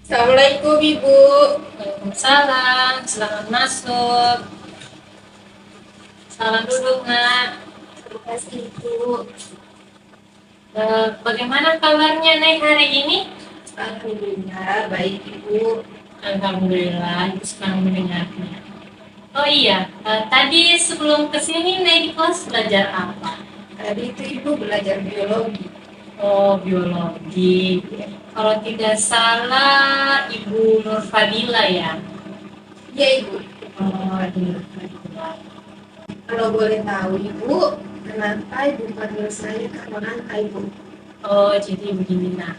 Assalamualaikum Ibu. Waalaikumsalam, selamat masuk. Selamat duduk, Nak. Terima kasih Ibu. Bagaimana kabarnya, Nek, hari ini? Alhamdulillah baik Ibu. Alhamdulillah, Ibu senang mendengarnya. Oh iya, tadi sebelum kesini, Nek, di kelas belajar apa? Tadi itu Ibu belajar biologi. Oh, biologi. Kalau tidak salah, Ibu Nur Fadila ya? Iya Ibu. Oh, Ibu Nur Fadila. Kalau boleh tahu Ibu, kenapa Ibu panggil saya Kak Nonanta Ibu? Oh, jadi begini, Nak.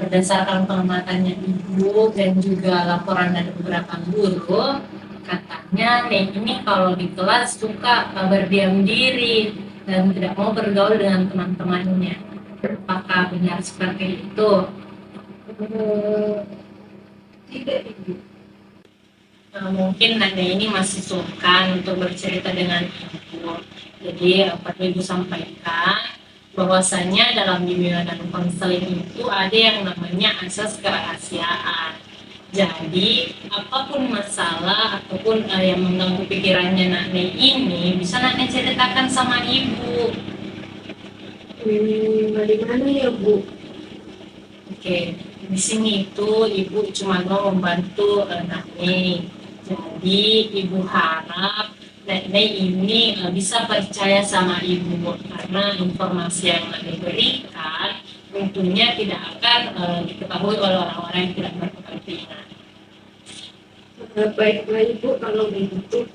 Berdasarkan pengamatannya Ibu dan juga laporan dari beberapa guru, katanya Nek ini kalau di kelas suka berdiam diri dan tidak mau bergaul dengan teman-temannya. Apakah benar seperti itu? Tidak Ibu. Mungkin Anda ini masih sungkan untuk bercerita dengan Ibu. Jadi, perlu Ibu sampaikan bahwasanya dalam bimbingan dan konseling itu ada yang namanya asas kerahasiaan. Jadi, apapun masalah ataupun yang mengganggu pikirannya Nakne ini bisa Nakne ceritakan sama Ibu. Bagaimana ya Bu? Oke, di sini itu Ibu cuma mau membantu Nakne. Jadi, Ibu harap Nakne ini bisa percaya sama Ibu karena informasi yang Nakne berikan tentunya tidak akan diketahui oleh orang-orang yang tidak berkepentingan. Baiklah Ibu kalau begitu.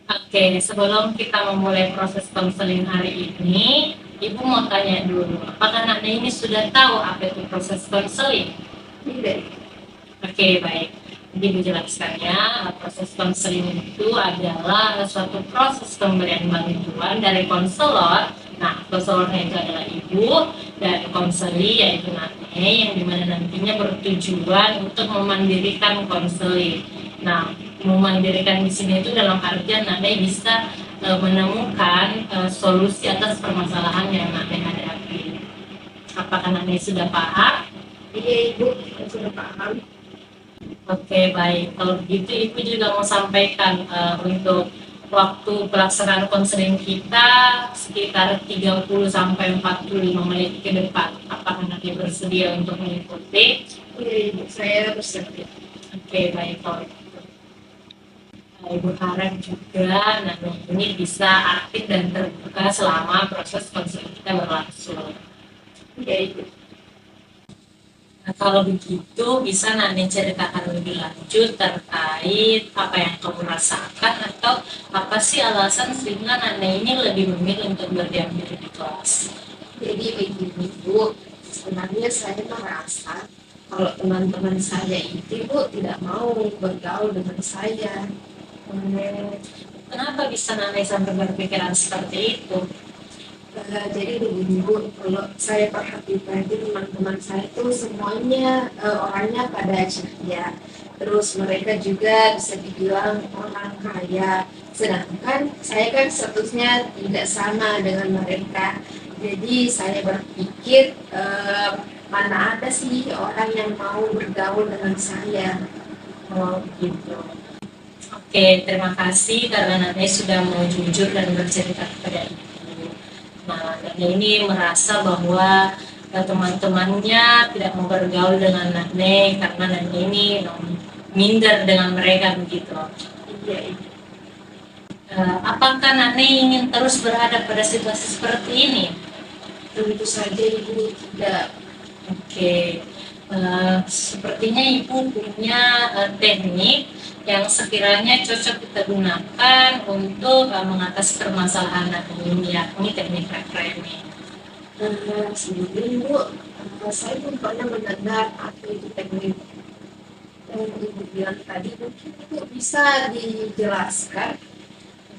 Oke, sebelum kita memulai proses konseling hari ini, Ibu mau tanya dulu, apakah Nakne ini sudah tahu apa itu proses konseling? Tidak. Oke, baik. Jadi Ibu jelaskan ya, proses konseling itu adalah suatu proses pemberian bantuan dari konselor. Nah, konselornya itu adalah Ibu, dan konseli yaitu Nakne yang dimana nantinya bertujuan untuk memandirikan konseling. Nah, memandirikan di sini itu dalam artian Nakne bisa menemukan solusi atas permasalahan yang Nakne hadapi. Apakah Nakne sudah paham? Iya Ibu, saya sudah paham. Oke, baik. Kalau begitu Ibu juga mau sampaikan untuk waktu pelaksanaan konseling kita sekitar 30 sampai 45 menit ke depan. Apakah nanti bersedia untuk mengikuti? Iya Ibu, saya bersedia. Oke, baik. Kalau gitu. Ibu harap juga nanti ini bisa aktif dan terbuka selama proses konseling kita berlangsung. Iya Ibu. Nah, kalau begitu bisa Nani ceritakan lebih lanjut terkait apa yang kamu rasakan atau apa sih alasan sehingga Nani ini lebih memilih untuk berdiam diri di kelas. Jadi begini Bu, sebenarnya saya merasa kalau teman-teman saya itu Bu tidak mau bergaul dengan saya. Kenapa bisa Nani sampai berpikiran seperti itu? Jadi begini Bu, kalau saya perhatikan itu teman-teman saya itu semuanya orangnya pada ceria. Terus mereka juga bisa dibilang orang kaya. Sedangkan saya kan statusnya tidak sama dengan mereka. Jadi saya berpikir mana ada sih orang yang mau bergaul dengan saya. Oh gitu. Oke, terima kasih karena Nani sudah mau jujur dan bercerita kepada Ibu. Nah, Nani ini merasa bahwa teman-temannya tidak mau bergaul dengan Nani karena Nani ini minder dengan mereka begitu. Iya, Apakah Nani ingin terus berada pada situasi seperti ini? tentu saja Ibu tidak. Oke, sepertinya Ibu punya teknik yang sekiranya cocok kita gunakan untuk mengatasi permasalahan ini, yakni teknik reframing. Sebelumnya Bu, saya belum pernah mendengar apa itu teknik yang Ibu bilang tadi. Mungkin Ibu bisa dijelaskan.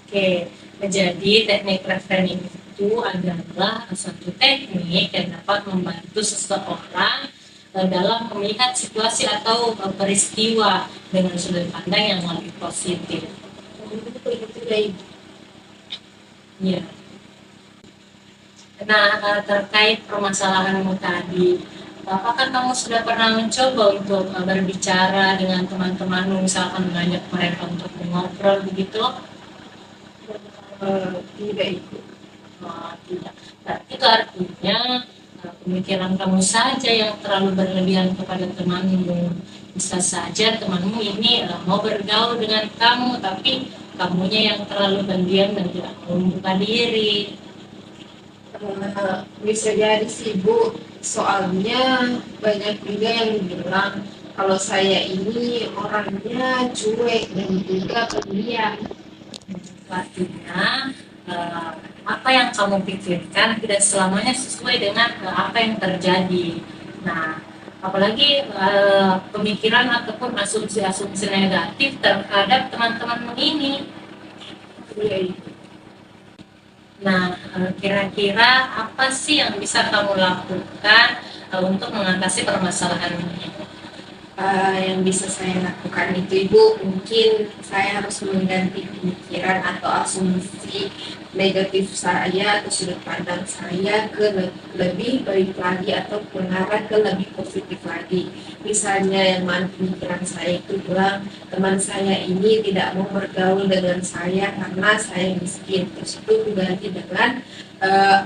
Oke, jadi teknik reframing itu adalah suatu teknik yang dapat membantu seseorang dalam melihat situasi atau peristiwa dengan sudut pandang yang lebih positif. Itu ya Ibu. Ya. Nah, terkait permasalahanmu tadi, Apakah kamu sudah pernah mencoba untuk berbicara dengan teman-temanmu, misalkan mengajak mereka untuk mengobrol begitu? Tidak itu. Tidak. Berarti itu artinya pemikiran kamu saja yang terlalu berlebihan kepada temanmu. Bisa saja temanmu ini mau bergaul dengan kamu, tapi kamunya yang terlalu pendiam dan tidak mau membuka diri. Bisa jadi sih Bu, soalnya banyak juga yang bilang kalau saya ini orangnya cuek dan juga pendiam. Artinya apa yang kamu pikirkan tidak selamanya sesuai dengan apa yang terjadi. Nah, apalagi pemikiran ataupun asumsi-asumsi negatif terhadap teman-temanmu ini. Nah, kira-kira apa sih yang bisa kamu lakukan untuk mengatasi permasalahan ini? Yang bisa saya lakukan itu Ibu, mungkin saya harus mengganti pemikiran atau asumsi negatif saya atau sudut pandang saya ke lebih baik lagi atau mengarah ke lebih positif lagi. Misalnya yang mana pemikiran saya itu bilang teman saya ini tidak mau bergaul dengan saya karena saya miskin. Terus itu diganti dengan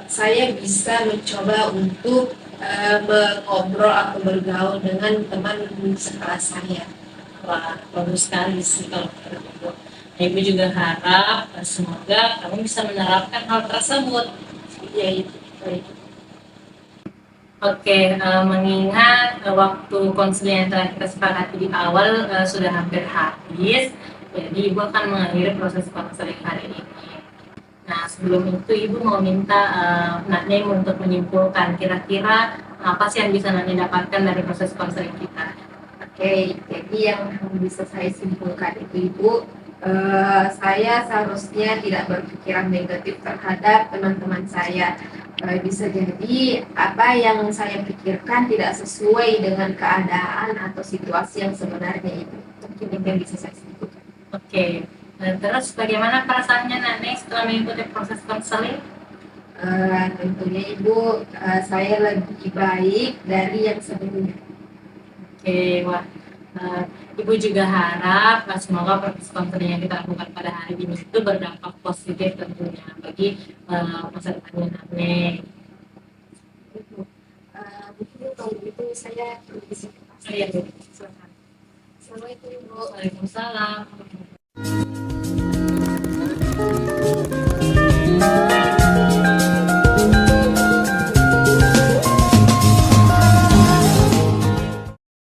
saya bisa mencoba untuk mengobrol atau bergaul dengan teman sekelas saya. Wah, bagus sekali sih kalau begitu. Ibu juga harap semoga kamu bisa menerapkan hal tersebut. Ya itu. Baik. Oke, mengingat waktu konseling yang telah kita sepakati di awal sudah hampir habis, jadi Ibu akan mengakhiri proses konseling hari ini. Nah, sebelum itu Ibu mau minta Nanem untuk menyimpulkan kira-kira apa sih yang bisa Nanem dapatkan dari proses konseling kita. Oke, jadi yang bisa saya simpulkan itu Ibu, saya seharusnya tidak berpikiran negatif terhadap teman-teman saya. Bisa jadi apa yang saya pikirkan tidak sesuai dengan keadaan atau situasi yang sebenarnya itu. Mungkin itu yang bisa saya simpulkan. Oke, terus bagaimana perasaannya Nane setelah mengikuti proses konseling? Tentunya Ibu, saya lebih baik dari yang sebelumnya. Oke, wah, Ibu juga harap semoga proses konseling yang kita lakukan pada hari ini itu berdampak positif tentunya bagi masa depannya Nane. Mungkin kalau begitu saya permisi. Saya Assalamualaikum Bu. Waalaikumsalam.